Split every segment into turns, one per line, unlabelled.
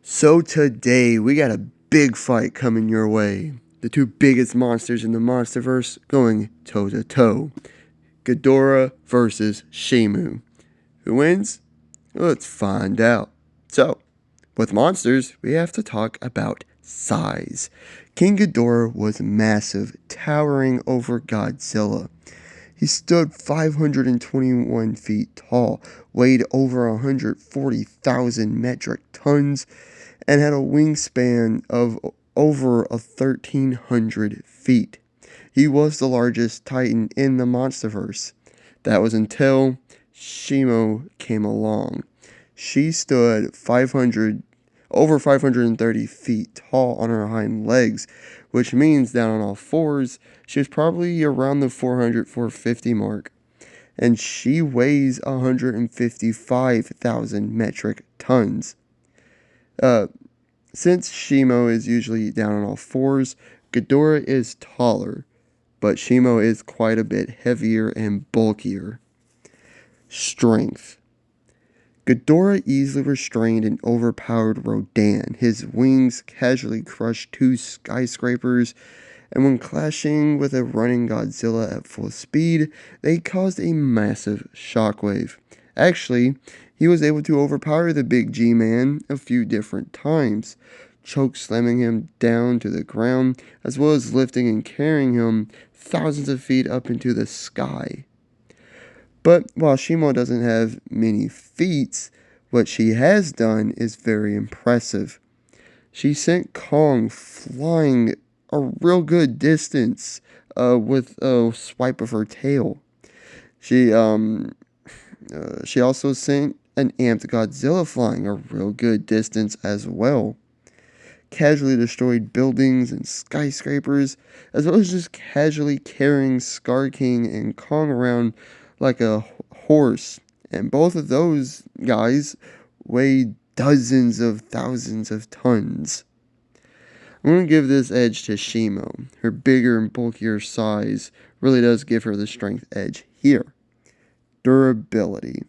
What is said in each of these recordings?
So today we got a big fight coming your way. The two biggest monsters in the Monsterverse going toe to toe. Ghidorah versus Shimo. Who wins? Let's find out. So, with monsters, we have to talk about size. King Ghidorah was massive, towering over Godzilla. He stood 521 feet tall, weighed over 140,000 metric tons, and had a wingspan of over 1,300 feet. He was the largest Titan in the Monsterverse. That was until Shimo came along. She stood over 530 feet tall on her hind legs, which means down on all fours, she was probably around the 450 mark. And she weighs 155,000 metric tons. Since Shimo is usually down on all fours, Ghidorah is taller, but Shimo is quite a bit heavier and bulkier. Strength. Ghidorah easily restrained and overpowered Rodan. His wings casually crushed two skyscrapers, and when clashing with a running Godzilla at full speed, they caused a massive shockwave. Actually, he was able to overpower the big G-Man a few different times, choke slamming him down to the ground, as well as lifting and carrying him thousands of feet up into the sky. But while Shimo doesn't have many feats, what she has done is very impressive. She sent Kong flying a real good distance with a swipe of her tail. She also sent an amped Godzilla flying a real good distance as well. Casually destroyed buildings and skyscrapers, as well as just casually carrying Scar King and Kong around like a horse. And both of those guys weigh dozens of thousands of tons. I'm going to give this edge to Shimo. Her bigger and bulkier size really does give her the strength edge here. Durability.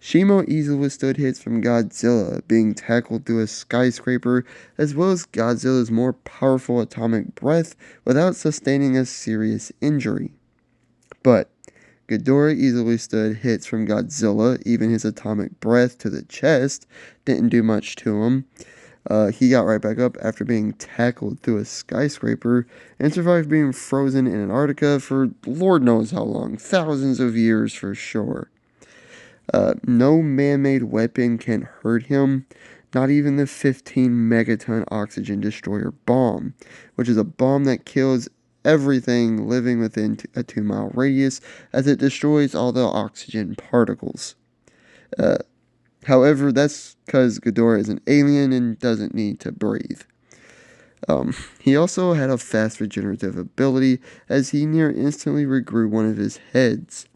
Shimo easily withstood hits from Godzilla, being tackled through a skyscraper, as well as Godzilla's more powerful atomic breath without sustaining a serious injury. But Ghidorah easily withstood hits from Godzilla, even his atomic breath to the chest didn't do much to him. He got right back up after being tackled through a skyscraper and survived being frozen in Antarctica for Lord knows how long, thousands of years for sure. No man-made weapon can hurt him, not even the 15 megaton oxygen destroyer bomb, which is a bomb that kills everything living within a 2-mile radius as it destroys all the oxygen particles. However, that's because Ghidorah is an alien and doesn't need to breathe. He also had a fast regenerative ability as he near instantly regrew one of his heads.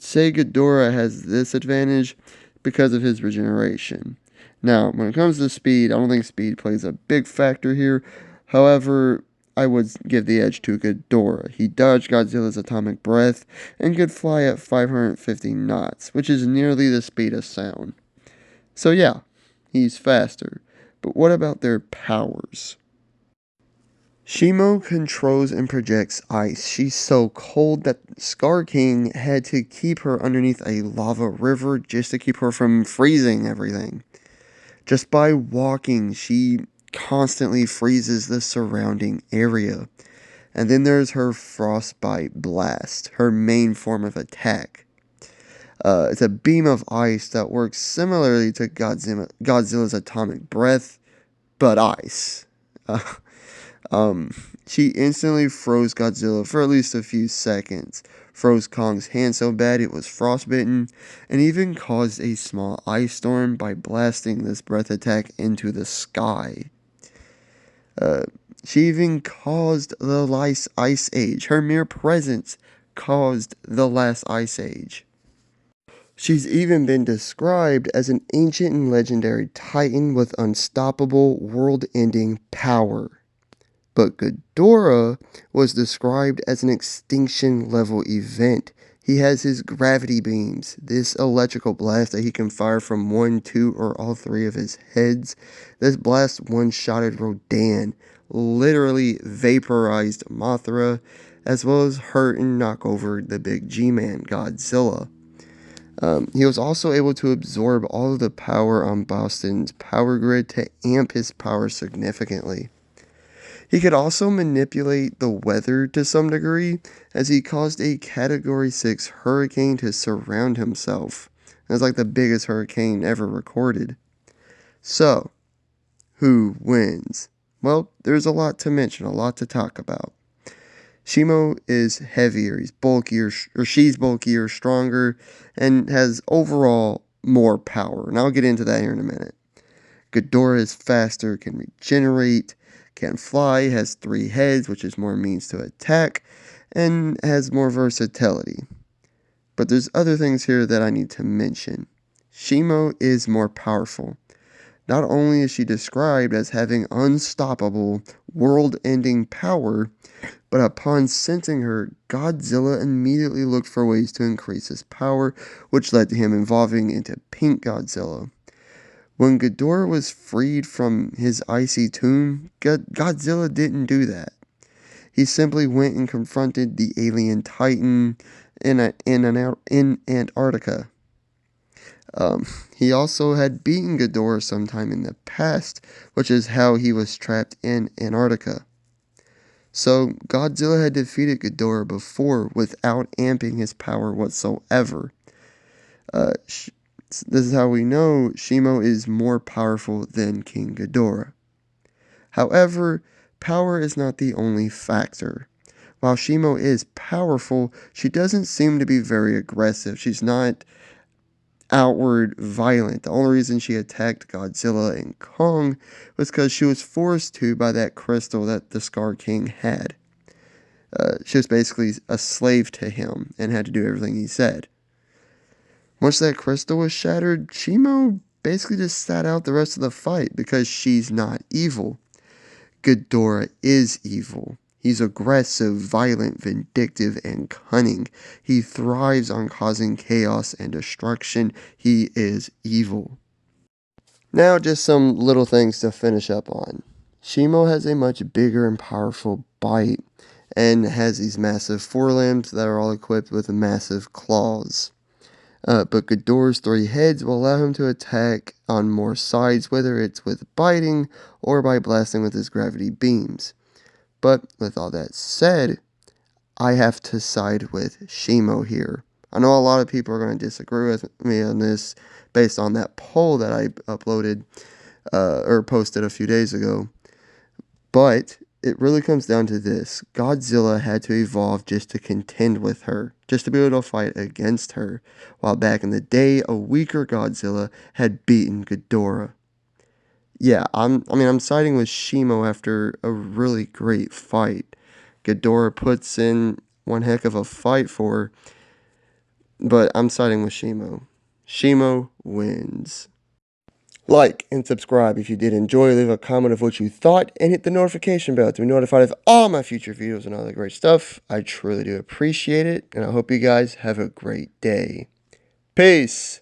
Say Ghidorah has this advantage because of his regeneration. Now, when it comes to speed, I don't think speed plays a big factor here. However, I would give the edge to Ghidorah. He dodged Godzilla's atomic breath and could fly at 550 knots, which is nearly the speed of sound. So yeah, he's faster. But what about their powers? Shimo controls and projects ice. She's so cold that Scar King had to keep her underneath a lava river just to keep her from freezing everything. Just by walking, she constantly freezes the surrounding area. And then there's her Frostbite Blast, her main form of attack. It's a beam of ice that works similarly to Godzilla's atomic breath, but ice. She instantly froze Godzilla for at least a few seconds, froze Kong's hand so bad it was frostbitten, and even caused a small ice storm by blasting this breath attack into the sky. She even caused the last ice age. Her mere presence caused the last ice age. She's even been described as an ancient and legendary titan with unstoppable, world-ending power. But Ghidorah was described as an extinction level event. He has his gravity beams, this electrical blast that he can fire from one, two, or all three of his heads. This blast one-shotted Rodan, literally vaporized Mothra, as well as hurt and knock over the big G-Man, Godzilla. He was also able to absorb all of the power on Boston's power grid to amp his power significantly. He could also manipulate the weather to some degree, as he caused a Category 6 hurricane to surround himself. That's like the biggest hurricane ever recorded. So, who wins? Well, there's a lot to mention, a lot to talk about. Shimo is heavier, he's bulkier, or she's bulkier, stronger, and has overall more power. And I'll get into that here in a minute. Ghidorah is faster, can regenerate, can fly, has 3 heads, which is more means to attack, and has more versatility. But there's other things here that I need to mention. Shimo is more powerful. Not only is she described as having unstoppable, world-ending power, but upon sensing her, Godzilla immediately looked for ways to increase his power, which led to him evolving into Pink Godzilla. When Ghidorah was freed from his icy tomb, Godzilla didn't do that. He simply went and confronted the alien Titan in Antarctica. He also had beaten Ghidorah sometime in the past, which is how he was trapped in Antarctica. So Godzilla had defeated Ghidorah before without amping his power whatsoever. This is how we know Shimo is more powerful than King Ghidorah. However, power is not the only factor. While Shimo is powerful, she doesn't seem to be very aggressive. She's not outward violent. The only reason she attacked Godzilla and Kong was because she was forced to by that crystal that the Scar King had. She was basically a slave to him and had to do everything he said. Once that crystal was shattered, Shimo basically just sat out the rest of the fight because she's not evil. Ghidorah is evil. He's aggressive, violent, vindictive, and cunning. He thrives on causing chaos and destruction. He is evil. Now, just some little things to finish up on. Shimo has a much bigger and powerful bite, and has these massive forelimbs that are all equipped with massive claws. But Ghidorah's 3 heads will allow him to attack on more sides, whether it's with biting or by blasting with his gravity beams. But with all that said, I have to side with Shimo here. I know a lot of people are going to disagree with me on this based on that poll that I uploaded or posted a few days ago. But it really comes down to this. Godzilla had to evolve just to contend with her, just to be able to fight against her, while back in the day, a weaker Godzilla had beaten Ghidorah. Yeah, I'm siding with Shimo after a really great fight. Ghidorah puts in one heck of a fight for her, but I'm siding with Shimo. Shimo wins. Like and subscribe if you did enjoy. Leave a comment of what you thought and hit the notification bell to be notified of all my future videos and all that great stuff. I truly do appreciate it, and I hope you guys have a great day. Peace!